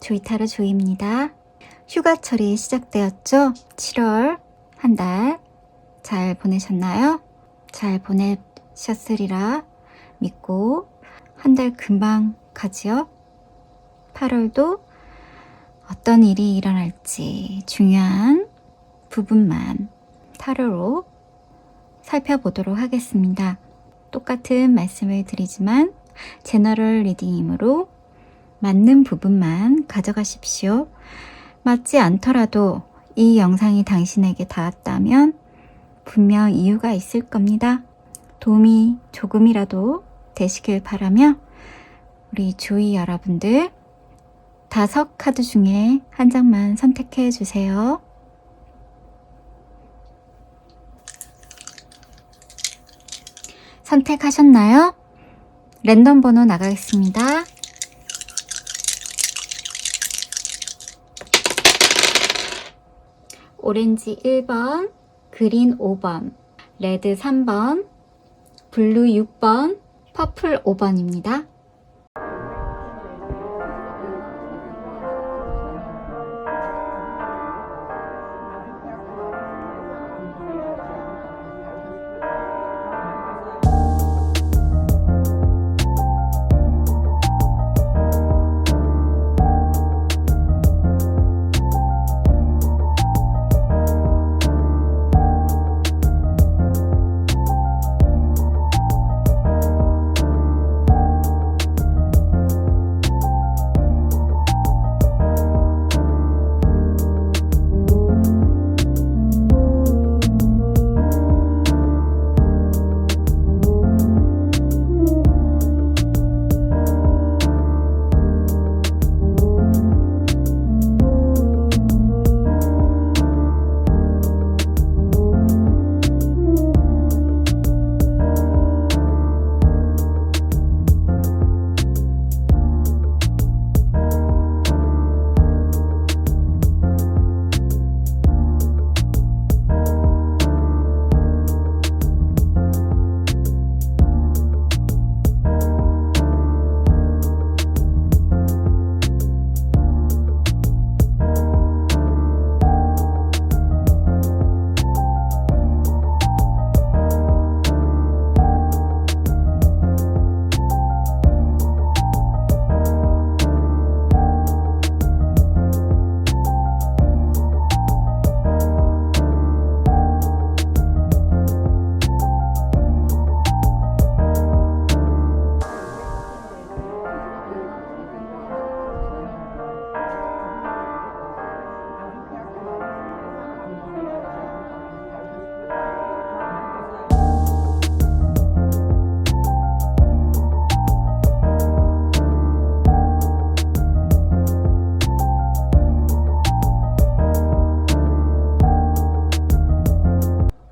조이타로 조이입니다. 휴가철이 시작되었죠? 7월 한 달 잘 보내셨나요? 잘 보내셨으리라 믿고 한 달 금방 가지요? 8월도 어떤 일이 일어날지 중요한 부분만 타로로 살펴보도록 하겠습니다. 똑같은 말씀을 드리지만 제너럴 리딩이므로 맞는 부분만 가져가십시오. 맞지 않더라도 이 영상이 당신에게 닿았다면 분명 이유가 있을 겁니다. 도움이 조금이라도 되시길 바라며 우리 조이 여러분들 5카드 중에 한 장만 선택해 주세요. 선택하셨나요? 랜덤 번호 나가겠습니다. 오렌지 1번, 그린 5번, 레드 3번, 블루 6번, 퍼플 5번입니다.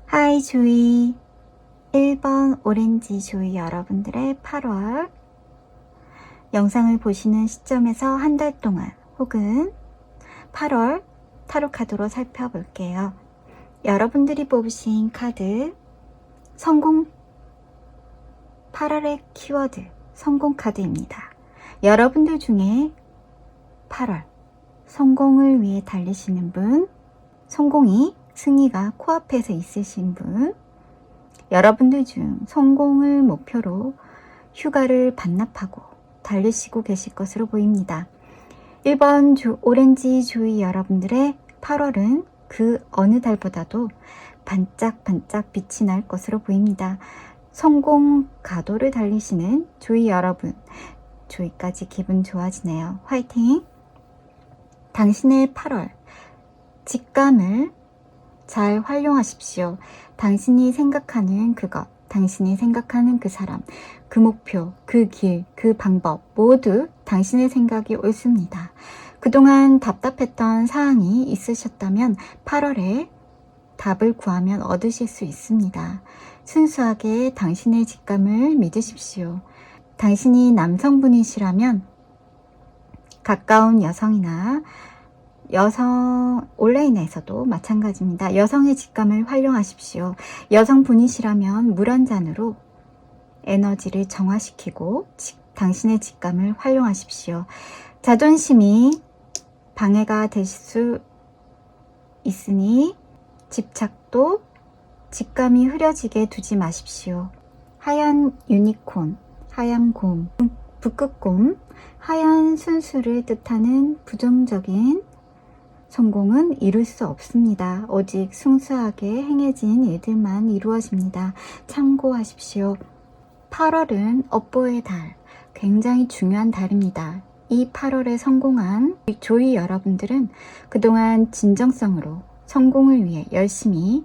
하이 조이 1번 오렌지 조이 여러분들의 8월 영상을 보시는 시점에서 한 달 동안 혹은 8월 타로 카드로 살펴볼게요. 여러분들이 뽑으신 카드 성공 8월의 키워드 성공 카드입니다. 여러분들 중에 8월 성공을 위해 달리시는 분, 성공이 승리가 코앞에서 있으신 분, 여러분들 중 성공을 목표로 휴가를 반납하고 달리시고 계실 것으로 보입니다. 1번 오렌지 조이 여러분들의 8월은 그 어느 달보다도 반짝반짝 빛이 날 것으로 보입니다. 성공 가도를 달리시는 조이 여러분, 조이까지 기분 좋아지네요. 화이팅! 당신의 8월 직감을 잘 활용하십시오. 당신이 생각하는 그것, 당신이 생각하는 그 사람, 그 목표, 그 길, 그 방법 모두 당신의 생각이 옳습니다. 그동안 답답했던 사항이 있으셨다면 8월에 답을 구하면 얻으실 수 있습니다. 순수하게 당신의 직감을 믿으십시오. 당신이 남성분이시라면 가까운 여성이나 여성 온라인에서도 마찬가지입니다. 여성의 직감을 활용하십시오. 여성분이시라면 물 한 잔으로 에너지를 정화시키고 당신의 직감을 활용하십시오. 자존심이 방해가 될 수 있으니 집착도 직감이 흐려지게 두지 마십시오. 하얀 유니콘, 하얀 곰, 북극곰, 하얀 순수를 뜻하는 부정적인 성공은 이룰 수 없습니다. 오직 순수하게 행해진 일들만 이루어집니다. 참고하십시오. 8월은 업보의 달, 굉장히 중요한 달입니다. 이 8월에 성공한 조이 여러분들은 그동안 진정성으로 성공을 위해 열심히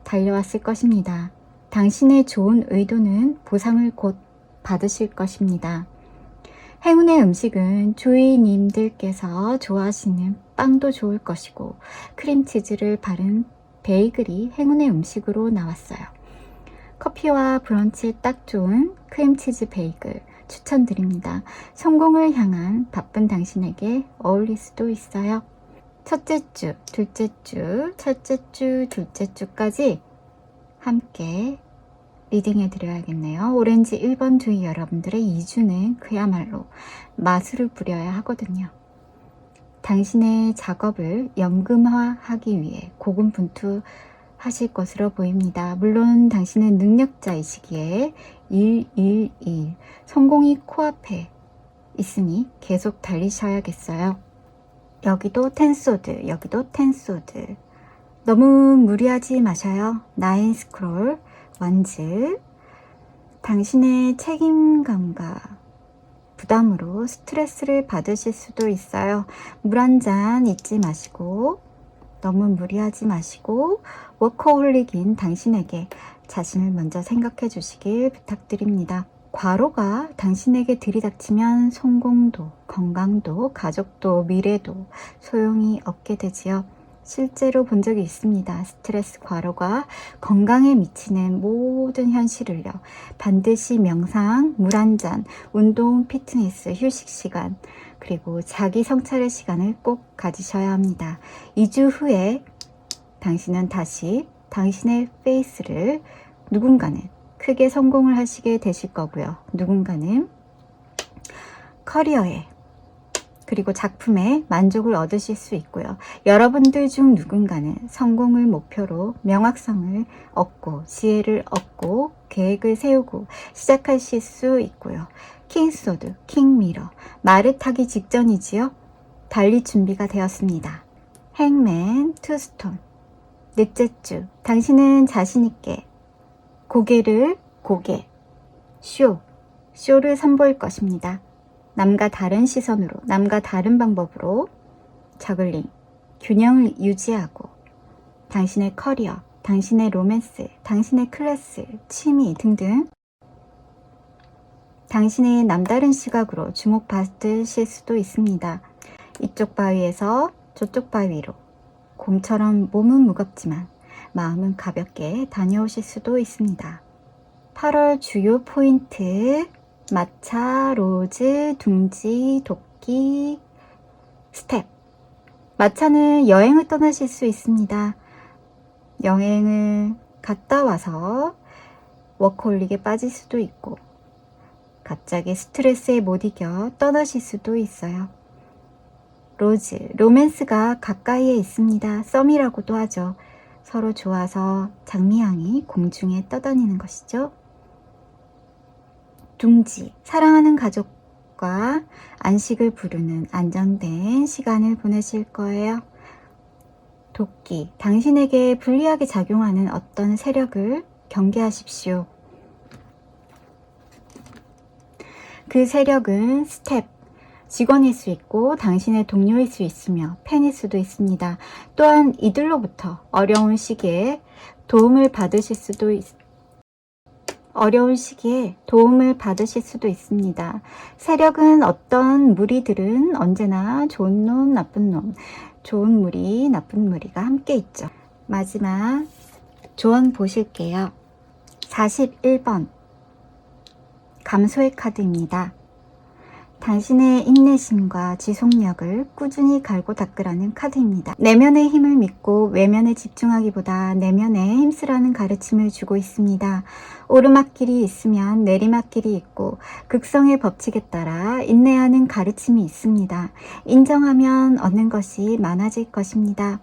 달려왔을 것입니다. 당신의 좋은 의도는 보상을 곧 받으실 것입니다. 행운의 음식은 조이님들께서 좋아하시는 빵도 좋을 것이고 크림치즈를 바른 베이글이 행운의 음식으로 나왔어요. 커피와 브런치에 딱 좋은 크림치즈 베이글 추천드립니다. 성공을 향한 바쁜 당신에게 어울릴 수도 있어요. 첫째 주, 둘째 주, 첫째 주, 둘째 주까지 함께 리딩해 드려야겠네요. 오렌지 1번 주의 여러분들의 2주는 그야말로 마술을 부려야 하거든요. 당신의 작업을 연금화하기 위해 고군분투하실 것으로 보입니다. 물론 당신은 능력자이시기에 111 성공이 코앞에 있으니 계속 달리셔야겠어요. 여기도 텐소드, 여기도 텐소드. 너무 무리하지 마셔요. 나인 스크롤, 완즈. 당신의 책임감과 부담으로 스트레스를 받으실 수도 있어요. 물 한 잔 잊지 마시고 너무 무리하지 마시고 워커홀릭인 당신에게 자신을 먼저 생각해 주시길 부탁드립니다. 과로가 당신에게 들이닥치면 성공도, 건강도, 가족도, 미래도 소용이 없게 되지요. 실제로 본 적이 있습니다. 스트레스, 과로가 건강에 미치는 모든 현실을요. 반드시 명상, 물 한 잔, 운동, 피트니스, 휴식 시간, 그리고 자기 성찰의 시간을 꼭 가지셔야 합니다. 2주 후에 당신은 다시 당신의 페이스를 누군가는 크게 성공을 하시게 되실 거고요. 누군가는 커리어에 그리고 작품에 만족을 얻으실 수 있고요. 여러분들 중 누군가는 성공을 목표로 명확성을 얻고 지혜를 얻고 계획을 세우고 시작하실 수 있고요. 킹소드, 킹미러, 말을 타기 직전이지요. 달릴 준비가 되었습니다. 행맨, 투스톤, 넷째 주, 당신은 자신있게 쇼를 선보일 것입니다. 남과 다른 시선으로, 남과 다른 방법으로 저글링, 균형을 유지하고 당신의 커리어, 당신의 로맨스, 당신의 클래스, 취미 등등 당신의 남다른 시각으로 주목받으실 수도 있습니다. 이쪽 바위에서 저쪽 바위로 곰처럼 몸은 무겁지만 마음은 가볍게 다녀오실 수도 있습니다. 8월 주요 포인트 마차, 로즈, 둥지, 도끼, 스텝. 마차는 여행을 떠나실 수 있습니다. 여행을 갔다 와서 워커홀릭에 빠질 수도 있고 갑자기 스트레스에 못 이겨 떠나실 수도 있어요. 로즈, 로맨스가 가까이에 있습니다. 썸이라고도 하죠. 서로 좋아서 장미향이 공중에 떠다니는 것이죠. 둥지, 사랑하는 가족과 안식을 부르는 안정된 시간을 보내실 거예요. 도끼, 당신에게 불리하게 작용하는 어떤 세력을 경계하십시오. 그 세력은 스텝, 직원일 수 있고 당신의 동료일 수 있으며 팬일 수도 있습니다. 또한 이들로부터 어려운 시기에 도움을 받으실 수도 있습니다. 세력은 어떤 무리들은 언제나 좋은 놈, 나쁜 놈, 좋은 무리, 나쁜 무리가 함께 있죠. 마지막 조언 보실게요. 41번 감소의 카드입니다. 당신의 인내심과 지속력을 꾸준히 갈고 닦으라는 카드입니다. 내면의 힘을 믿고 외면에 집중하기보다 내면에 힘쓰라는 가르침을 주고 있습니다. 오르막길이 있으면 내리막길이 있고 극성의 법칙에 따라 인내하는 가르침이 있습니다. 인정하면 얻는 것이 많아질 것입니다.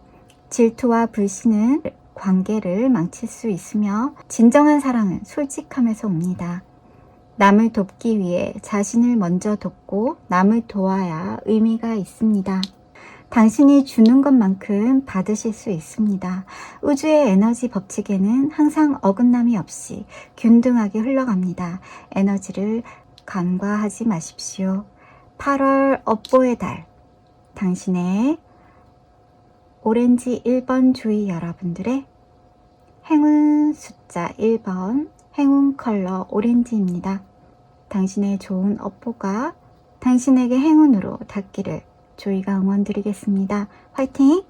질투와 불신은 관계를 망칠 수 있으며 진정한 사랑은 솔직함에서 옵니다. 남을 돕기 위해 자신을 먼저 돕고 남을 도와야 의미가 있습니다. 당신이 주는 것만큼 받으실 수 있습니다. 우주의 에너지 법칙에는 항상 어긋남이 없이 균등하게 흘러갑니다. 에너지를 간과하지 마십시오. 8월 업보의 달, 당신의 오렌지 1번 주의 여러분들의 행운 숫자 1번, 행운 컬러 오렌지입니다. 당신의 좋은 업보가 당신에게 행운으로 닿기를 조이가 응원드리겠습니다. 화이팅!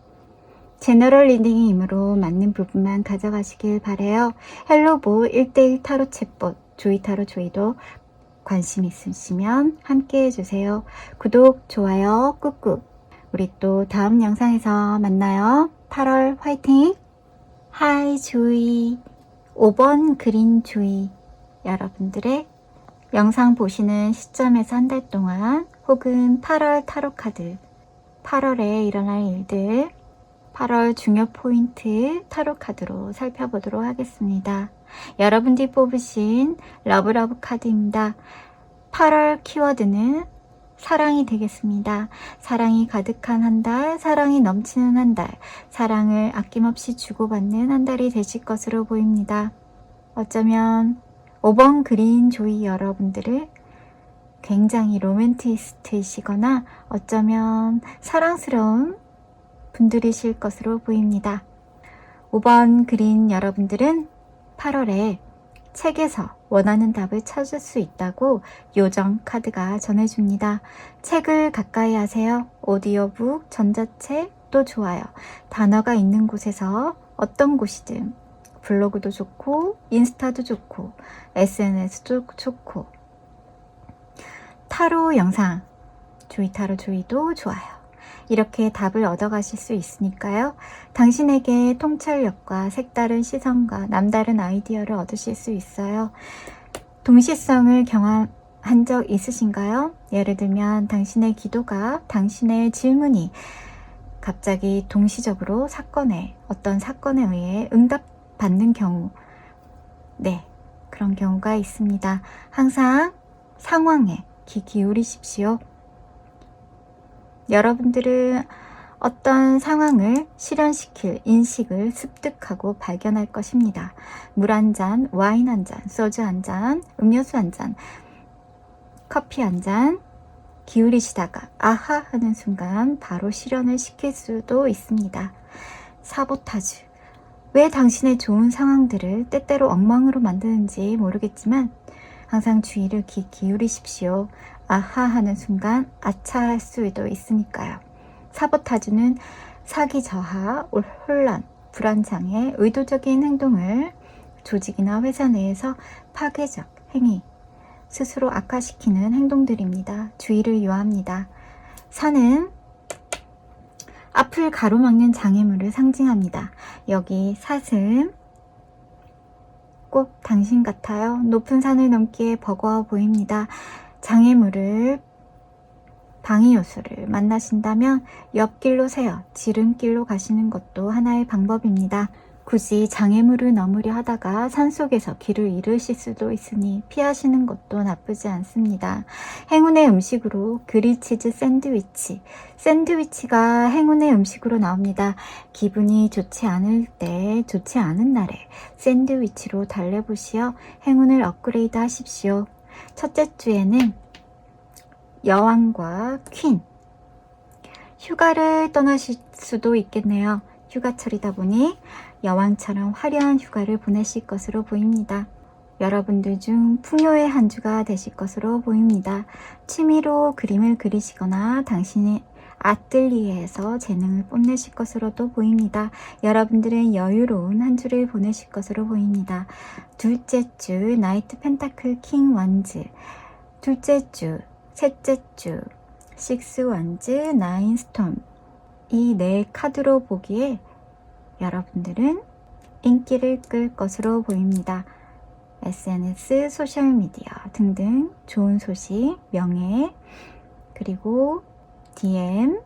제너럴 리딩의 힘으로 맞는 부분만 가져가시길 바래요. 헬로보 1대1 타로 챗봇 조이 타로 조이도 관심 있으시면 함께 해주세요. 구독, 좋아요 꾹꾹. 우리 또 다음 영상에서 만나요. 8월 화이팅! 하이 조이 5번 그린 조이 여러분들의 영상 보시는 시점에서 한 달 동안 혹은 8월 타로카드 8월에 일어날 일들 8월 중요 포인트 타로카드로 살펴보도록 하겠습니다. 여러분들이 뽑으신 러브러브 카드입니다. 8월 키워드는 사랑이 되겠습니다. 사랑이 가득한 한 달, 사랑이 넘치는 한 달, 사랑을 아낌없이 주고받는 한 달이 되실 것으로 보입니다. 어쩌면 5번 그린 조이 여러분들을 굉장히 로맨티스트이시거나 어쩌면 사랑스러운 분들이실 것으로 보입니다. 5번 그린 여러분들은 8월에 책에서 원하는 답을 찾을 수 있다고 요정 카드가 전해줍니다. 책을 가까이 하세요. 오디오북, 전자책도 좋아요. 단어가 있는 곳에서 어떤 곳이든 블로그도 좋고 인스타도 좋고 SNS도 좋고 타로 영상 조이 타로 조이도 좋아요. 이렇게 답을 얻어가실 수 있으니까요. 당신에게 통찰력과 색다른 시선과 남다른 아이디어를 얻으실 수 있어요. 동시성을 경험한 적 있으신가요? 예를 들면 당신의 기도가, 당신의 질문이 갑자기 동시적으로 어떤 사건에 의해 응답받는 경우, 네, 그런 경우가 있습니다. 항상 상황에 귀 기울이십시오. 여러분들은 어떤 상황을 실현시킬 인식을 습득하고 발견할 것입니다. 물 한 잔, 와인 한 잔, 소주 한 잔, 음료수 한 잔, 커피 한 잔 기울이시다가 아하 하는 순간 바로 실현을 시킬 수도 있습니다. 사보타주. 왜 당신의 좋은 상황들을 때때로 엉망으로 만드는지 모르겠지만 항상 주의를 기울이십시오. 아하 하는 순간 아차 할 수도 있으니까요. 사보타주는 사기 저하, 혼란, 불안장애, 의도적인 행동을 조직이나 회사 내에서 파괴적 행위, 스스로 악화시키는 행동들입니다. 주의를 요합니다. 산은 앞을 가로막는 장애물을 상징합니다. 여기 사슴, 꼭 당신 같아요. 높은 산을 넘기에 버거워 보입니다. 장애물을 방해요소를 만나신다면 옆길로 세어 지름길로 가시는 것도 하나의 방법입니다. 굳이 장애물을 넘으려 하다가 산속에서 길을 잃으실 수도 있으니 피하시는 것도 나쁘지 않습니다. 행운의 음식으로 그릴치즈 샌드위치. 샌드위치가 행운의 음식으로 나옵니다. 기분이 좋지 않을 때, 좋지 않은 날에 샌드위치로 달래보시어 행운을 업그레이드 하십시오. 첫째 주에는 여왕과 퀸. 휴가를 떠나실 수도 있겠네요. 휴가철이다 보니 여왕처럼 화려한 휴가를 보내실 것으로 보입니다. 여러분들 중 풍요의 한 주가 되실 것으로 보입니다. 취미로 그림을 그리시거나 당신의 아뜰리에에서 재능을 뽐내실 것으로도 보입니다. 여러분들은 여유로운 한 주를 보내실 것으로 보입니다. 둘째 주 나이트 펜타클 킹 원즈. 둘째 주 셋째 주, 식스 원즈, 나인 스톰. 이 네 카드로 보기에 여러분들은 인기를 끌 것으로 보입니다. SNS, 소셜미디어 등등 좋은 소식, 명예, 그리고 DM,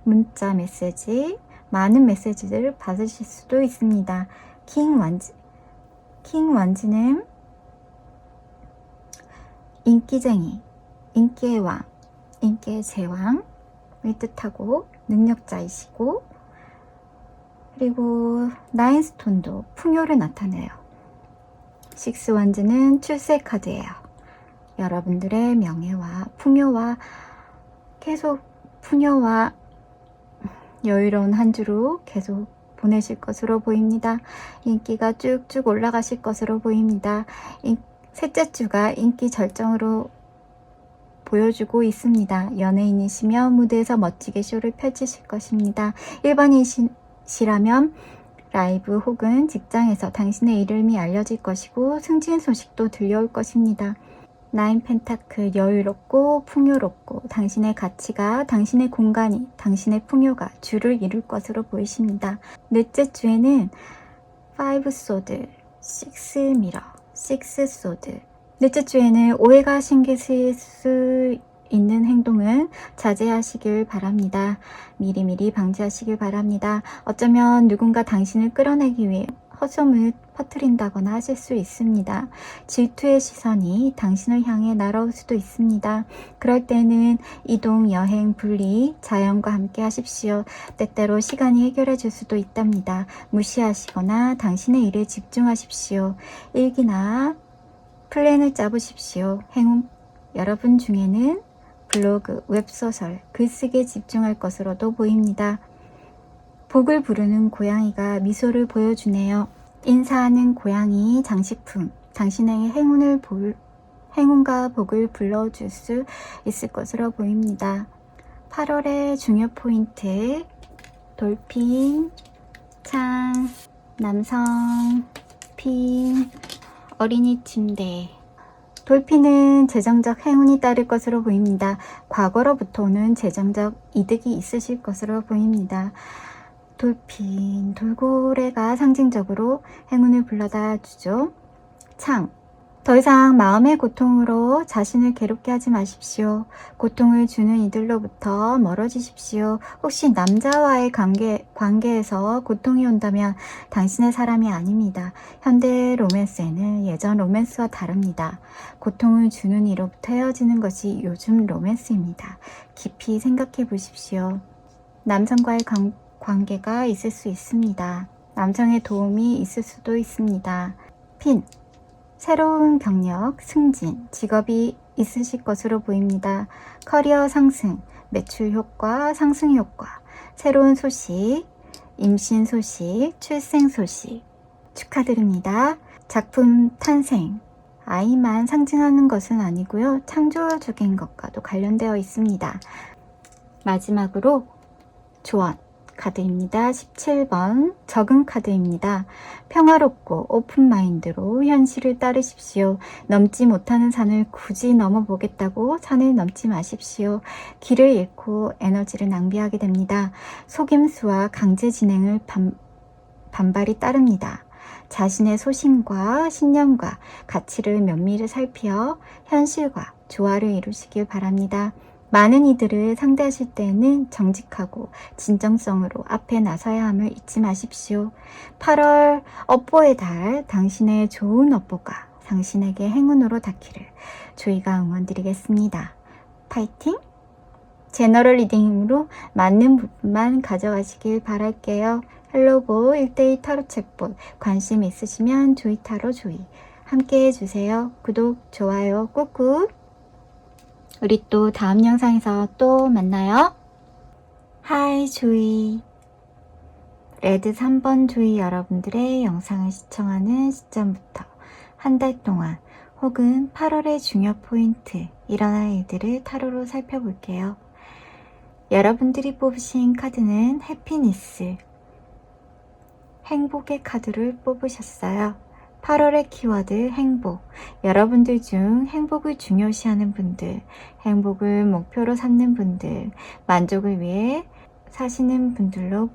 문자 메시지, 많은 메시지를 받으실 수도 있습니다. 킹 원즈는 인기쟁이, 인기의 왕, 인기의 제왕을 뜻하고 능력자이시고, 그리고 나인스톤도 풍요를 나타내요. 식스 원즈는 출세 카드예요. 여러분들의 명예와 풍요와 계속 풍요와 여유로운 한 주로 계속 보내실 것으로 보입니다. 인기가 쭉쭉 올라가실 것으로 보입니다. 셋째 주가 인기 절정으로 보여주고 있습니다. 연예인이시며 무대에서 멋지게 쇼를 펼치실 것입니다. 일반인이시라면 라이브 혹은 직장에서 당신의 이름이 알려질 것이고 승진 소식도 들려올 것입니다. 나인 펜타클, 여유롭고 풍요롭고 당신의 가치가, 당신의 공간이, 당신의 풍요가 주를 이룰 것으로 보이십니다. 넷째 주에는 5 소드, 6 미러, 6 소드. 넷째 주에는 오해가 생기실 수 있는 행동은 자제하시길 바랍니다. 미리미리 방지하시길 바랍니다. 어쩌면 누군가 당신을 끌어내기 위해 헛소문을 퍼뜨린다거나 하실 수 있습니다. 질투의 시선이 당신을 향해 날아올 수도 있습니다. 그럴 때는 이동, 여행, 분리, 자연과 함께 하십시오. 때때로 시간이 해결해 줄 수도 있답니다. 무시하시거나 당신의 일에 집중하십시오. 일기나 플랜을 짜보십시오. 여러분 중에는 블로그, 웹소설, 글쓰기에 집중할 것으로도 보입니다. 복을 부르는 고양이가 미소를 보여주네요. 인사하는 고양이 장식품, 당신에게 행운과 복을 불러줄 수 있을 것으로 보입니다. 8월의 중요 포인트, 돌핀, 창, 남성, 핀, 어린이 침대. 돌핀은 재정적 행운이 따를 것으로 보입니다. 과거로부터 오는 재정적 이득이 있으실 것으로 보입니다. 돌핀, 돌고래가 상징적으로 행운을 불러다 주죠. 창, 더 이상 마음의 고통으로 자신을 괴롭게 하지 마십시오. 고통을 주는 이들로부터 멀어지십시오. 혹시 남자와의 관계에서 고통이 온다면 당신의 사람이 아닙니다. 현대 로맨스에는 예전 로맨스와 다릅니다. 고통을 주는 이로부터 헤어지는 것이 요즘 로맨스입니다. 깊이 생각해 보십시오. 남성과의 관계가 있을 수 있습니다. 남성의 도움이 있을 수도 있습니다. 핀, 새로운 경력, 승진, 직업이 있으실 것으로 보입니다. 커리어 상승, 매출 효과, 상승 효과, 새로운 소식, 임신 소식, 출생 소식 축하드립니다. 작품 탄생, 아이만 상징하는 것은 아니고요. 창조적인 것과도 관련되어 있습니다. 마지막으로 조언 카드입니다. 17번 적응 카드입니다. 평화롭고 오픈마인드로 현실을 따르십시오. 넘지 못하는 산을 굳이 넘어보겠다고 산을 넘지 마십시오. 길을 잃고 에너지를 낭비하게 됩니다. 속임수와 강제 진행을 반발이 따릅니다. 자신의 소신과 신념과 가치를 면밀히 살피어 현실과 조화를 이루시길 바랍니다. 많은 이들을 상대하실 때에는 정직하고 진정성으로 앞에 나서야 함을 잊지 마십시오. 8월 업보의 달, 당신의 좋은 업보가 당신에게 행운으로 닿기를 저희가 응원드리겠습니다. 파이팅! 제너럴 리딩으로 맞는 부분만 가져가시길 바랄게요. 헬로보 1대1 타로 책봇 관심 있으시면 조이타로 조이 함께 해주세요. 구독, 좋아요 꾹꾹. 우리 또 다음 영상에서 또 만나요. 하이 조이. 레드 3번 조이 여러분들의 영상을 시청하는 시점부터 한 달 동안 혹은 8월의 중요 포인트 일어날 일들을 타로로 살펴볼게요. 여러분들이 뽑으신 카드는 해피니스, 행복의 카드를 뽑으셨어요. 8월의 키워드 행복. 여러분들 중 행복을 중요시하는 분들, 행복을 목표로 삼는 분들, 만족을 위해 사시는 분들로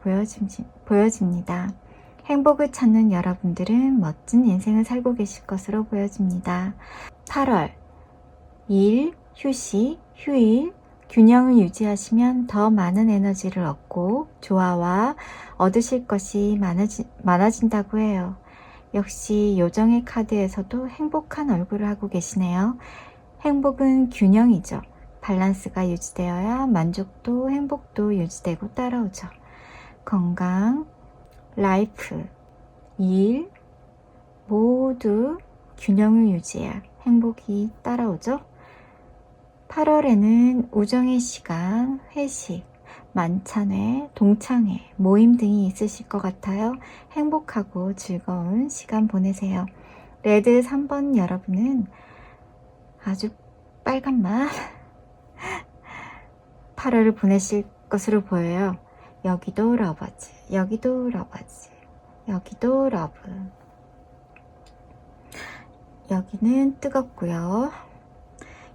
보여집니다. 행복을 찾는 여러분들은 멋진 인생을 살고 계실 것으로 보여집니다. 8월 일, 휴식, 휴일, 균형을 유지하시면 더 많은 에너지를 얻고 조화와 얻으실 것이 많아진다고 해요. 역시 요정의 카드에서도 행복한 얼굴을 하고 계시네요. 행복은 균형이죠. 밸런스가 유지되어야 만족도, 행복도 유지되고 따라오죠. 건강, 라이프, 일, 모두 균형을 유지해야 행복이 따라오죠. 8월에는 우정의 시간, 회식, 만찬회, 동창회, 모임 등이 있으실 것 같아요. 행복하고 즐거운 시간 보내세요. 레드 3번 여러분은 아주 빨간맛 8월을 보내실 것으로 보여요. 여기도 러버즈, 여기도 러버즈, 여기도 러브. 여기는 뜨겁고요.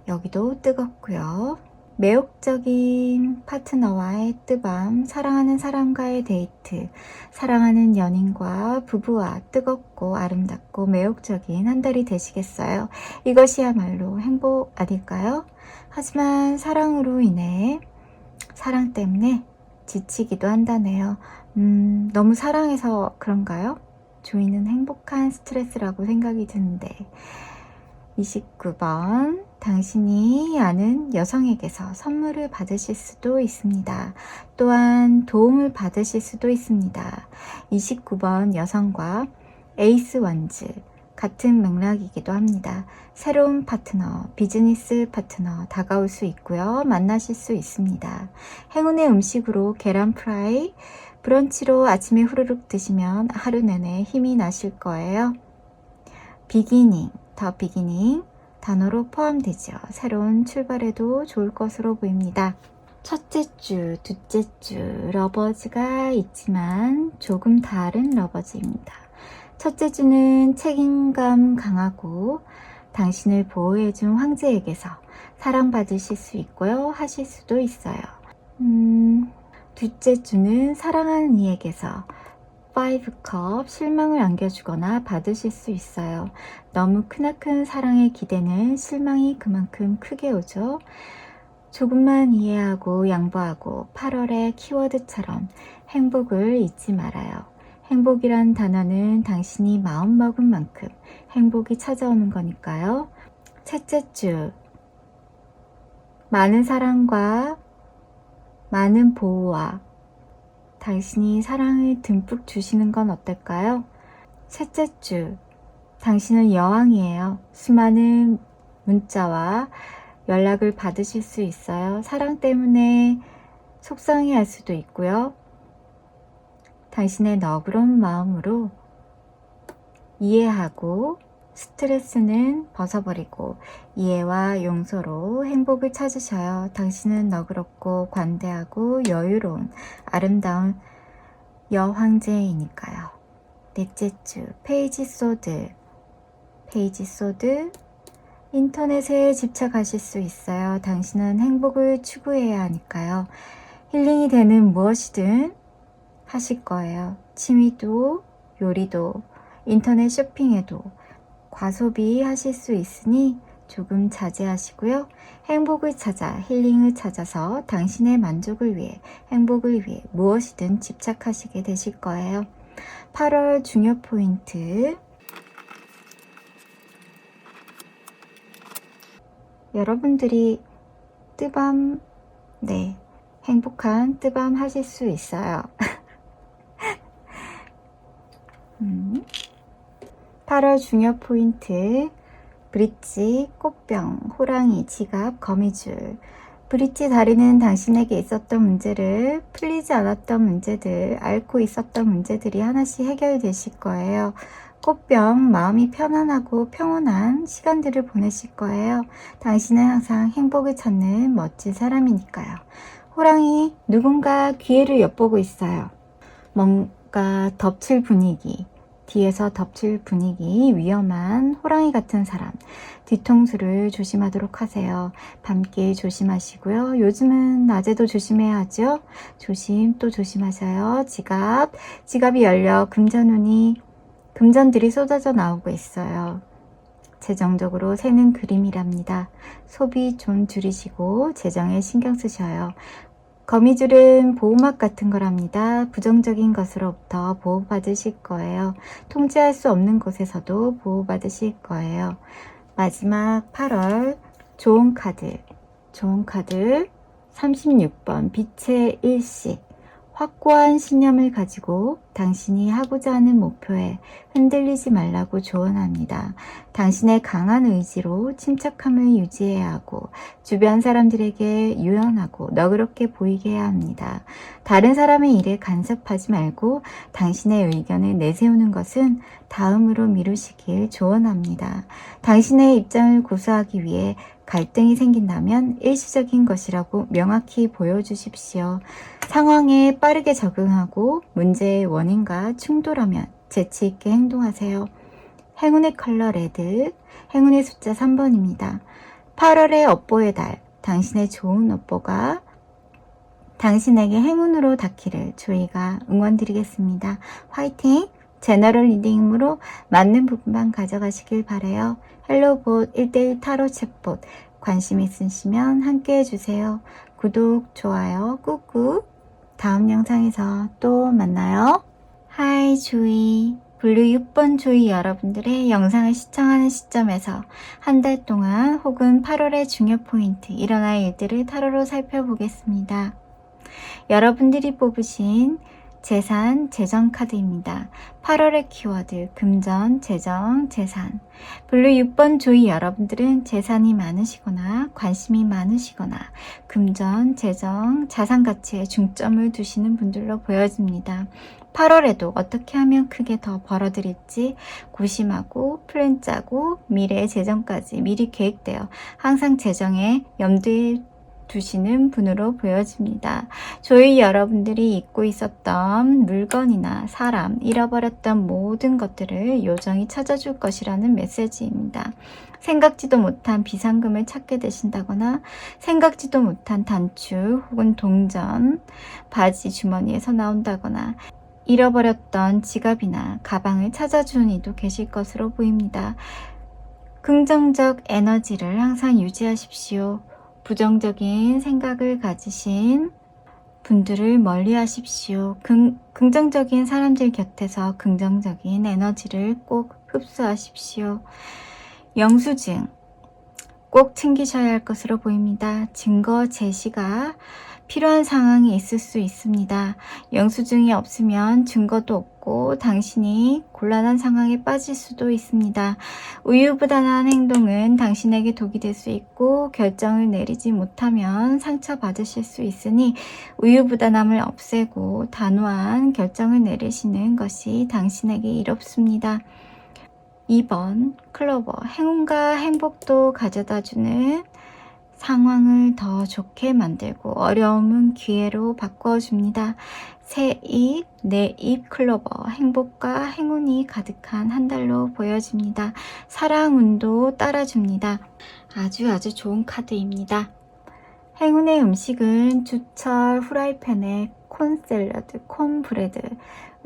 여기도 뜨겁고요. 매혹적인 파트너와의 뜨밤, 사랑하는 사람과의 데이트, 사랑하는 연인과 부부와 뜨겁고 아름답고 매혹적인 한 달이 되시겠어요. 이것이야말로 행복 아닐까요? 하지만 사랑으로 인해 사랑 때문에 지치기도 한다네요. 너무 사랑해서 그런가요? 조이는 행복한 스트레스라고 생각이 드는데 29번 당신이 아는 여성에게서 선물을 받으실 수도 있습니다. 또한 도움을 받으실 수도 있습니다. 29번 여성과 에이스 원즈 같은 맥락이기도 합니다. 새로운 파트너, 비즈니스 파트너 다가올 수 있고요. 만나실 수 있습니다. 행운의 음식으로 계란 프라이, 브런치로 아침에 후루룩 드시면 하루 내내 힘이 나실 거예요. 비기닝, 더 비기닝 단어로 포함되죠. 새로운 출발에도 좋을 것으로 보입니다. 첫째 주, 둘째 주 러버즈가 있지만 조금 다른 러버즈입니다. 첫째 주는 책임감 강하고 당신을 보호해준 황제에게서 사랑받으실 수 있고요. 하실 수도 있어요. 둘째 주는 사랑하는 이에게서 5컵 실망을 안겨주거나 받으실 수 있어요. 너무 크나큰 사랑의 기대는 실망이 그만큼 크게 오죠. 조금만 이해하고 양보하고 8월의 키워드처럼 행복을 잊지 말아요. 행복이란 단어는 당신이 마음먹은 만큼 행복이 찾아오는 거니까요. 셋째 주, 많은 사랑과 많은 보호와 당신이 사랑을 듬뿍 주시는 건 어떨까요? 셋째 주, 당신은 여왕이에요. 수많은 문자와 연락을 받으실 수 있어요. 사랑 때문에 속상해할 수도 있고요. 당신의 너그러운 마음으로 이해하고 스트레스는 벗어버리고 이해와 용서로 행복을 찾으셔요. 당신은 너그럽고 관대하고 여유로운 아름다운 여황제이니까요. 넷째 주 페이지 소드, 페이지 소드. 인터넷에 집착하실 수 있어요. 당신은 행복을 추구해야 하니까요. 힐링이 되는 무엇이든 하실 거예요. 취미도 요리도 인터넷 쇼핑에도 과소비 하실 수 있으니 조금 자제하시고요. 행복을 찾아 힐링을 찾아서 당신의 만족을 위해 행복을 위해 무엇이든 집착하시게 되실 거예요. 8월 중요 포인트, 여러분들이 뜨밤, 행복한 뜨밤 하실 수 있어요. 8월 중요 포인트, 브릿지, 꽃병, 호랑이, 지갑, 거미줄. 브릿지 다리는 당신에게 있었던 문제를, 풀리지 않았던 문제들, 앓고 있었던 문제들이 하나씩 해결되실 거예요. 꽃병, 마음이 편안하고 평온한 시간들을 보내실 거예요. 당신은 항상 행복을 찾는 멋진 사람이니까요. 호랑이, 누군가 기회를 엿보고 있어요. 뭔가 덮칠 분위기, 뒤에서 덮칠 분위기, 위험한 호랑이 같은 사람, 뒤통수를 조심하도록 하세요. 밤길 조심하시고요. 요즘은 낮에도 조심해야 하죠. 조심 또 조심하셔요. 지갑이 열려 금전들이 쏟아져 나오고 있어요. 재정적으로 새는 그림이랍니다. 소비 좀 줄이시고 재정에 신경 쓰셔요. 거미줄은 보호막 같은 거랍니다. 부정적인 것으로부터 보호받으실 거예요. 통제할 수 없는 곳에서도 보호받으실 거예요. 마지막 8월 좋은 카드 36번 빛의 일식. 확고한 신념을 가지고 당신이 하고자 하는 목표에 흔들리지 말라고 조언합니다. 당신의 강한 의지로 침착함을 유지해야 하고 주변 사람들에게 유연하고 너그럽게 보이게 해야 합니다. 다른 사람의 일에 간섭하지 말고 당신의 의견을 내세우는 것은 다음으로 미루시길 조언합니다. 당신의 입장을 고수하기 위해 갈등이 생긴다면 일시적인 것이라고 명확히 보여주십시오. 상황에 빠르게 적응하고 문제의 원인과 충돌하면 재치 있게 행동하세요. 행운의 컬러 레드, 행운의 숫자 3번입니다. 8월의 업보의 달, 당신의 좋은 업보가 당신에게 행운으로 닿기를 저희가 응원드리겠습니다. 화이팅! 제너럴 리딩으로 맞는 부분만 가져가시길 바래요. 헬로봇 1대1 타로 챗봇 관심 있으시면 함께 해주세요. 구독, 좋아요 꾹꾹. 다음 영상에서 또 만나요. 하이 조이 블루 6번 조이 여러분들의 영상을 시청하는 시점에서 한 달 동안 혹은 8월의 중요 포인트 일어날 일들을 타로로 살펴보겠습니다. 여러분들이 뽑으신 재산, 재정 카드입니다. 8월의 키워드, 금전, 재정, 재산. 블루 6번 조이 여러분들은 재산이 많으시거나 관심이 많으시거나 금전, 재정, 자산 가치에 중점을 두시는 분들로 보여집니다. 8월에도 어떻게 하면 크게 더 벌어들일지 고심하고 플랜 짜고 미래의 재정까지 미리 계획되어 항상 재정에 염두에 두시는 분으로 보여집니다. 조이 여러분들이 잊고 있었던 물건이나 사람, 잃어버렸던 모든 것들을 요정이 찾아줄 것이라는 메시지입니다. 생각지도 못한 비상금을 찾게 되신다거나 생각지도 못한 단추 혹은 동전, 바지 주머니에서 나온다거나 잃어버렸던 지갑이나 가방을 찾아주는 이도 계실 것으로 보입니다. 긍정적 에너지를 항상 유지하십시오. 부정적인 생각을 가지신 분들을 멀리 하십시오. 긍정적인 사람들 곁에서 긍정적인 에너지를 꼭 흡수하십시오. 영수증 꼭 챙기셔야 할 것으로 보입니다. 증거 제시가 필요한 상황이 있을 수 있습니다. 영수증이 없으면 증거도 없고 당신이 곤란한 상황에 빠질 수도 있습니다. 우유부단한 행동은 당신에게 독이 될 수 있고 결정을 내리지 못하면 상처받으실 수 있으니 우유부단함을 없애고 단호한 결정을 내리시는 것이 당신에게 이롭습니다. 2번 클로버, 행운과 행복도 가져다주는 상황을 더 좋게 만들고 어려움은 기회로 바꿔줍니다. 새 입, 내 입 클로버, 행복과 행운이 가득한 한 달로 보여집니다. 사랑운도 따라줍니다. 아주 좋은 카드입니다. 행운의 음식은 주철 후라이팬에 콘샐러드, 콘브레드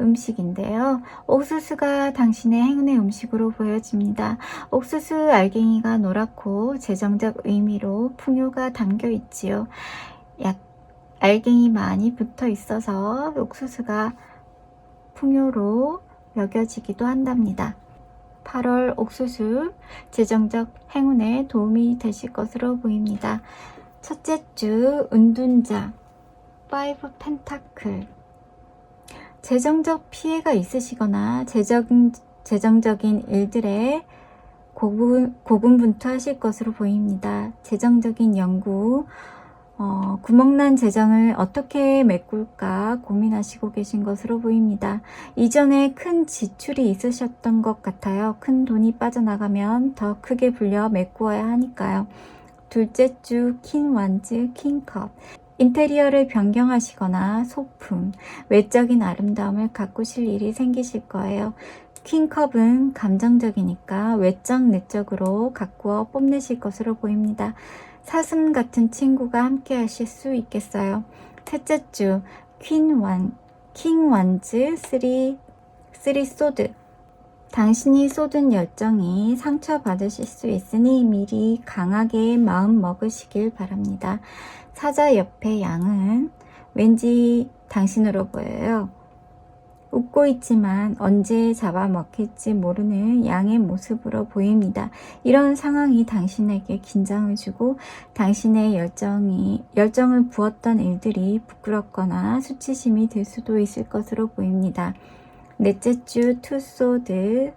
음식인데요. 옥수수가 당신의 행운의 음식으로 보여집니다. 옥수수 알갱이가 노랗고 재정적 의미로 풍요가 담겨 있지요. 알갱이 많이 붙어 있어서 옥수수가 풍요로 여겨지기도 한답니다. 8월 옥수수 재정적 행운에 도움이 되실 것으로 보입니다. 첫째 주 은둔자 5 펜타클 재정적 피해가 있으시거나 재정적인 일들에 고군분투하실 것으로 보입니다. 재정적인 연구, 구멍난 재정을 어떻게 메꿀까 고민하시고 계신 것으로 보입니다. 이전에 큰 지출이 있으셨던 것 같아요. 큰 돈이 빠져나가면 더 크게 불려 메꾸어야 하니까요. 둘째 주 킹 완즈, 킹컵 인테리어를 변경하시거나 소품, 외적인 아름다움을 가꾸실 일이 생기실 거예요. 퀸컵은 감정적이니까 외적 내적으로 가꾸어 뽐내실 것으로 보입니다. 사슴 같은 친구가 함께 하실 수 있겠어요. 셋째 주 킹 wands 3 소드. 당신이 쏟은 열정이 상처받으실 수 있으니 미리 강하게 마음 먹으시길 바랍니다. 사자 옆에 양은 왠지 당신으로 보여요. 웃고 있지만 언제 잡아먹힐지 모르는 양의 모습으로 보입니다. 이런 상황이 당신에게 긴장을 주고 당신의 열정을 부었던 일들이 부끄럽거나 수치심이 들 수도 있을 것으로 보입니다. 넷째 주 투소드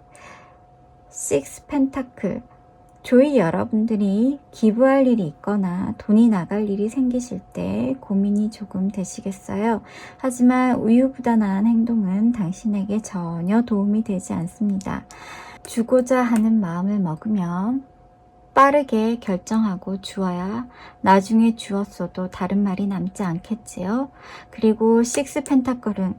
6 펜타클. 조이 여러분들이 기부할 일이 있거나 돈이 나갈 일이 생기실 때 고민이 조금 되시겠어요. 하지만 우유부단한 행동은 당신에게 전혀 도움이 되지 않습니다. 주고자 하는 마음을 먹으면 빠르게 결정하고 주어야 나중에 주었어도 다른 말이 남지 않겠지요. 그리고 6 펜타클은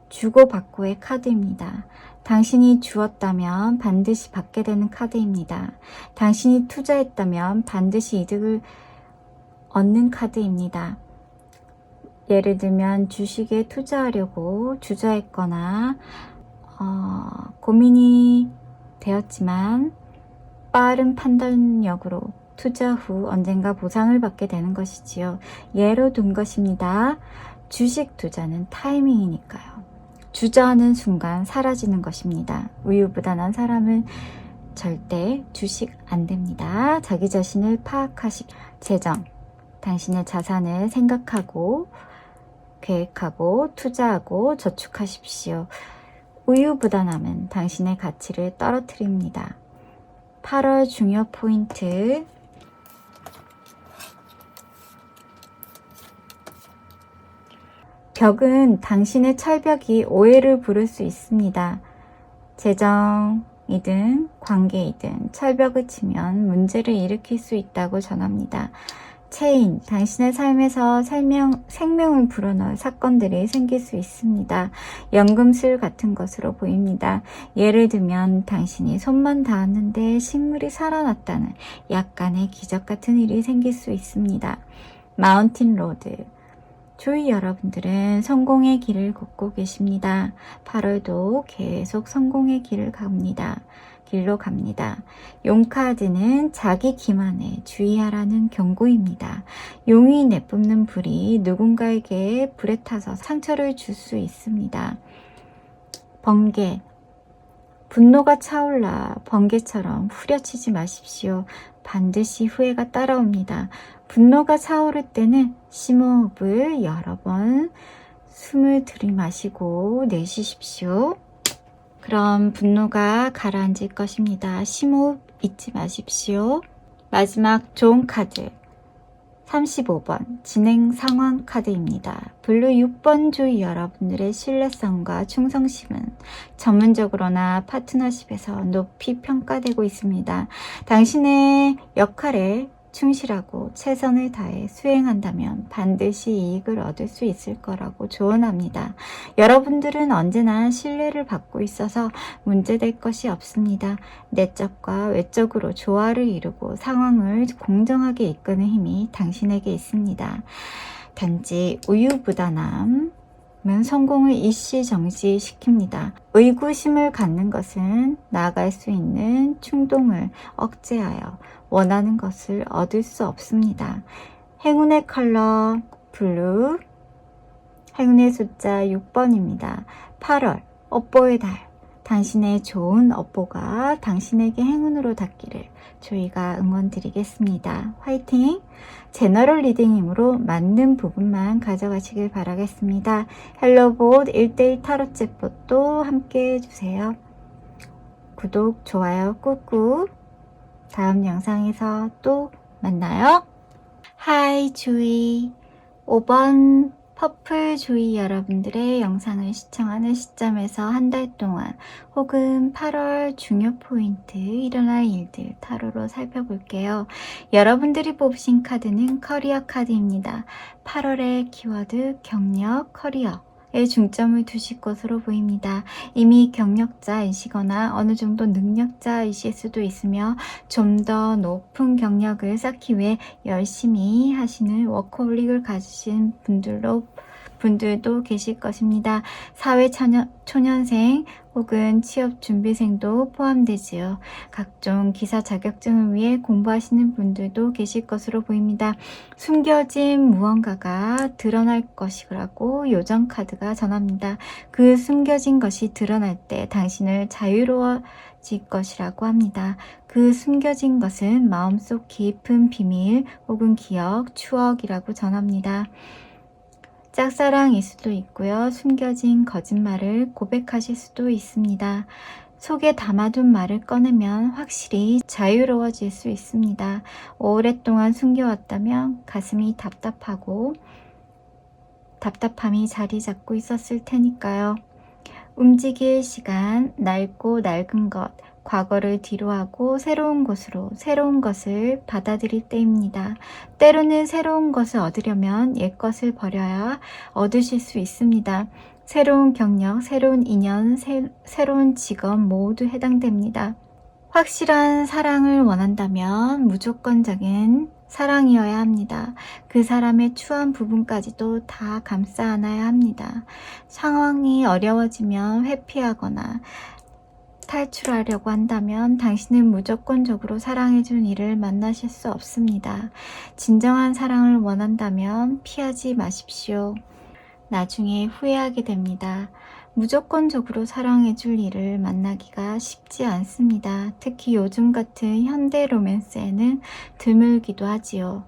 주고받고의 카드입니다. 당신이 주었다면 반드시 받게 되는 카드입니다. 당신이 투자했다면 반드시 이득을 얻는 카드입니다. 예를 들면 주식에 투자하려고 주저했거나 고민이 되었지만 빠른 판단력으로 투자 후 언젠가 보상을 받게 되는 것이지요. 예로 든 것입니다. 주식 투자는 타이밍이니까요. 주저하는 순간 사라지는 것입니다. 우유부단한 사람은 절대 주식 안 됩니다. 자기 자신을 재정, 당신의 자산을 생각하고 계획하고 투자하고 저축하십시오. 우유부단함은 당신의 가치를 떨어뜨립니다. 8월 중요 포인트. 벽은 당신의 철벽이 오해를 부를 수 있습니다. 재정이든 관계이든 철벽을 치면 문제를 일으킬 수 있다고 전합니다. 체인, 당신의 삶에서 생명을 불어넣을 사건들이 생길 수 있습니다. 연금술 같은 것으로 보입니다. 예를 들면 당신이 손만 닿았는데 식물이 살아났다는 약간의 기적 같은 일이 생길 수 있습니다. 마운틴 로드, 조이 여러분들은 성공의 길을 걷고 계십니다. 8월도 계속 성공의 길로 갑니다. 용카드는 자기 기만에 주의하라는 경고입니다. 용이 내뿜는 불이 누군가에게 불에 타서 상처를 줄 수 있습니다. 번개, 분노가 차올라 번개처럼 후려치지 마십시오. 반드시 후회가 따라옵니다. 분노가 차오를 때는 심호흡을 여러 번 숨을 들이마시고 내쉬십시오. 그럼 분노가 가라앉을 것입니다. 심호흡 잊지 마십시오. 마지막 좋은 카드 35번 진행 상황 카드입니다. 블루 6번 조이 여러분들의 신뢰성과 충성심은 전문적으로나 파트너십에서 높이 평가되고 있습니다. 당신의 역할에 충실하고 최선을 다해 수행한다면 반드시 이익을 얻을 수 있을 거라고 조언합니다. 여러분들은 언제나 신뢰를 받고 있어서 문제될 것이 없습니다. 내적과 외적으로 조화를 이루고 상황을 공정하게 이끄는 힘이 당신에게 있습니다. 단지 우유부단함은 성공을 일시정지시킵니다. 의구심을 갖는 것은 나아갈 수 있는 충동을 억제하여 원하는 것을 얻을 수 없습니다. 행운의 컬러 블루, 행운의 숫자 6번입니다. 8월 업보의 달, 당신의 좋은 업보가 당신에게 행운으로 닿기를 저희가 응원드리겠습니다. 화이팅! 제너럴 리딩이므로 맞는 부분만 가져가시길 바라겠습니다. 헬로봇 1대1 타로챗봇도 함께 해주세요. 구독, 좋아요 꾹꾹. 다음 영상에서 또 만나요. 하이 조이 5번 퍼플 조이 여러분들의 영상을 시청하는 시점에서 한 달 동안 혹은 8월 중요 포인트 일어날 일들 타로로 살펴볼게요. 여러분들이 뽑으신 카드는 커리어 카드입니다. 8월의 키워드 경력, 커리어에 중점을 두실 것으로 보입니다. 이미 경력자이시거나 어느 정도 능력자이실 수도 있으며 좀 더 높은 경력을 쌓기 위해 열심히 하시는 워커홀릭을 가지신 분들도 계실 것입니다. 초년생 혹은 취업준비생도 포함되지요. 각종 기사 자격증을 위해 공부하시는 분들도 계실 것으로 보입니다. 숨겨진 무언가가 드러날 것이라고 요정카드가 전합니다. 그 숨겨진 것이 드러날 때 당신을 자유로워질 것이라고 합니다. 그 숨겨진 것은 마음속 깊은 비밀 혹은 기억, 추억이라고 전합니다. 짝사랑일 수도 있고요. 숨겨진 거짓말을 고백하실 수도 있습니다. 속에 담아둔 말을 꺼내면 확실히 자유로워질 수 있습니다. 오랫동안 숨겨왔다면 가슴이 답답함이 자리 잡고 있었을 테니까요. 움직일 시간, 낡고 낡은 것, 과거를 뒤로하고 새로운 것을 받아들일 때입니다. 때로는 새로운 것을 얻으려면 옛 것을 버려야 얻으실 수 있습니다. 새로운 경력, 새로운 인연, 새로운 직업 모두 해당됩니다. 확실한 사랑을 원한다면 무조건적인 사랑이어야 합니다. 그 사람의 추한 부분까지도 다 감싸 안아야 합니다. 상황이 어려워지면 회피하거나 탈출하려고 한다면 당신은 무조건적으로 사랑해준 이를 만나실 수 없습니다. 진정한 사랑을 원한다면 피하지 마십시오. 나중에 후회하게 됩니다. 무조건적으로 사랑해줄 이를 만나기가 쉽지 않습니다. 특히 요즘 같은 현대 로맨스에는 드물기도 하지요.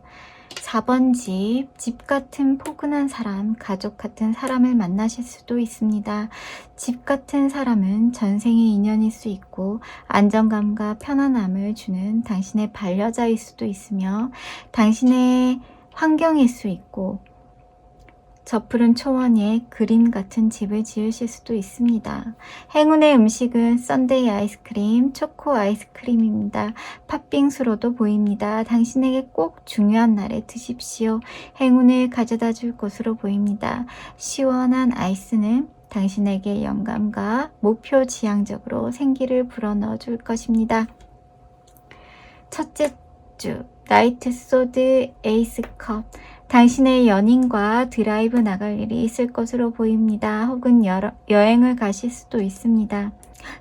4번 집 같은 포근한 사람, 가족 같은 사람을 만나실 수도 있습니다. 집 같은 사람은 전생의 인연일 수 있고 안정감과 편안함을 주는 당신의 반려자일 수도 있으며 당신의 환경일 수 있고 저 푸른 초원에 그림 같은 집을 지으실 수도 있습니다. 행운의 음식은 썬데이 아이스크림, 초코 아이스크림입니다. 팥빙수로도 보입니다. 당신에게 꼭 중요한 날에 드십시오. 행운을 가져다 줄 것으로 보입니다. 시원한 아이스는 당신에게 영감과 목표 지향적으로 생기를 불어넣어 줄 것입니다. 첫째 주 나이트 소드 에이스 컵, 당신의 연인과 드라이브 나갈 일이 있을 것으로 보입니다. 혹은 여행을 가실 수도 있습니다.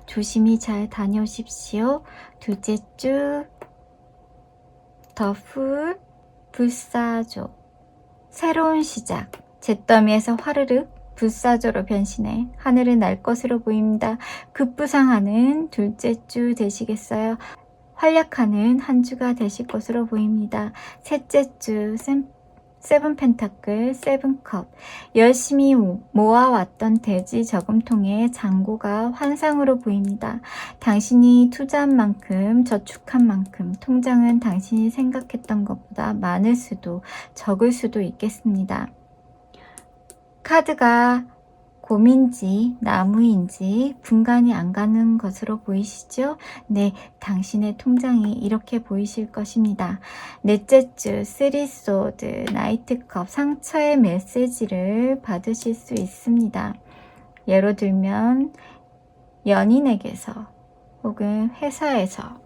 조심히 잘 다녀오십시오. 둘째 주 더풀 불사조, 새로운 시작, 잿더미에서 화르륵 불사조로 변신해 하늘을 날 것으로 보입니다. 급부상하는 둘째 주 되시겠어요? 활약하는 한 주가 되실 것으로 보입니다. 셋째 주 세븐 펜타클, 세븐 컵, 열심히 모아왔던 돼지 저금통의 잔고가 환상으로 보입니다. 당신이 투자한 만큼, 저축한 만큼 통장은 당신이 생각했던 것보다 많을 수도 적을 수도 있겠습니다. 카드가 곰인지 나무인지 분간이 안 가는 것으로 보이시죠? 네, 당신의 통장이 이렇게 보이실 것입니다. 넷째 주 쓰리소드 나이트컵, 상처의 메시지를 받으실 수 있습니다. 예로 들면 연인에게서 혹은 회사에서,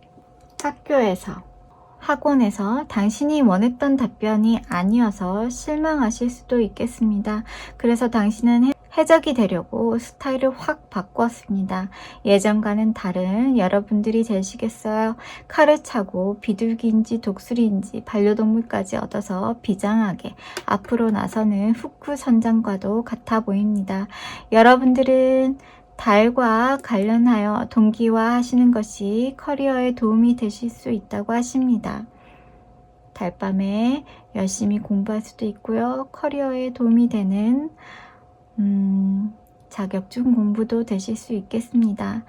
학교에서, 학원에서 당신이 원했던 답변이 아니어서 실망하실 수도 있겠습니다. 그래서 당신은 해적이 되려고 스타일을 확 바꿨습니다. 예전과는 다른 여러분들이 되시겠어요. 칼을 차고 비둘기인지 독수리인지 반려동물까지 얻어서 비장하게 앞으로 나서는 후쿠 선장과도 같아 보입니다. 여러분들은 달과 관련하여 동기화하시는 것이 커리어에 도움이 되실 수 있다고 하십니다. 달밤에 열심히 공부할 수도 있고요. 커리어에 도움이 되는 자격증 공부도 되실 수 있겠습니다.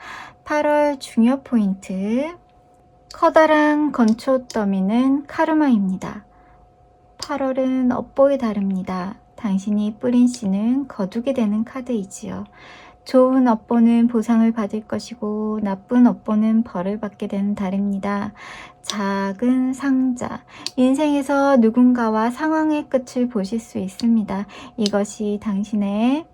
8월 중요 포인트, 커다란 건초 더미는 카르마입니다. 8월은 업보에 다릅니다. 당신이 뿌린 씨는 거두게 되는 카드이지요. 좋은 업보는 보상을 받을 것이고 나쁜 업보는 벌을 받게 되는 달입니다. 작은 상자, 인생에서 누군가와 상황의 끝을 보실 수 있습니다. 이것이 당신의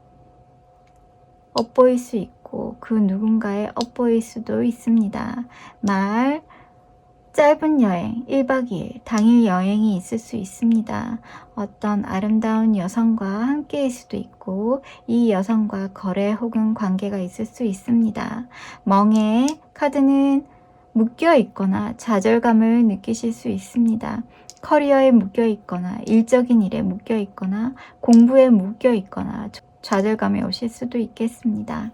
엇보일 수 있고 그 누군가에 엇보일 수도 있습니다. 짧은 여행, 1박 2일, 당일 여행이 있을 수 있습니다. 어떤 아름다운 여성과 함께일 수도 있고 이 여성과 거래 혹은 관계가 있을 수 있습니다. 멍의 카드는 묶여 있거나 좌절감을 느끼실 수 있습니다. 커리어에 묶여 있거나 일적인 일에 묶여 있거나 공부에 묶여 있거나 좌절감이 오실 수도 있겠습니다.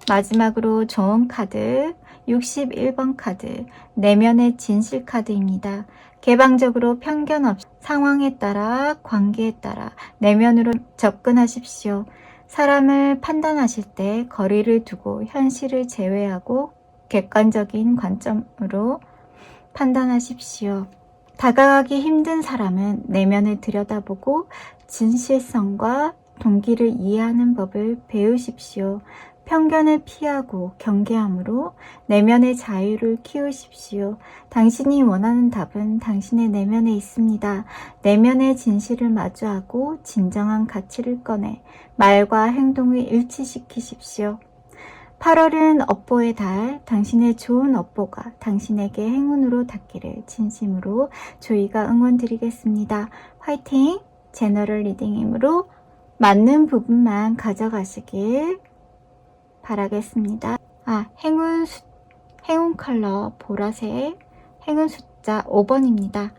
마지막으로 좋은 카드 61번 카드 내면의 진실 카드입니다. 개방적으로 편견 없이 상황에 따라 관계에 따라 내면으로 접근하십시오. 사람을 판단하실 때 거리를 두고 현실을 제외하고 객관적인 관점으로 판단하십시오. 다가가기 힘든 사람은 내면을 들여다보고 진실성과 동기를 이해하는 법을 배우십시오. 편견을 피하고 경계함으로 내면의 자유를 키우십시오. 당신이 원하는 답은 당신의 내면에 있습니다. 내면의 진실을 마주하고 진정한 가치를 꺼내 말과 행동을 일치시키십시오. 8월은 업보의 달, 당신의 좋은 업보가 당신에게 행운으로 닿기를 진심으로 저희가 응원드리겠습니다. 화이팅! 제너럴 리딩이므로 맞는 부분만 가져가시길 바라겠습니다. 행운 컬러 보라색, 행운 숫자 5번입니다.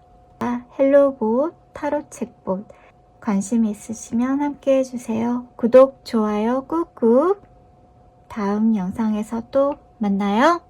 헬로봇, 타로책봇 관심 있으시면 함께 해주세요. 구독, 좋아요 꾹꾹. 다음 영상에서 또 만나요.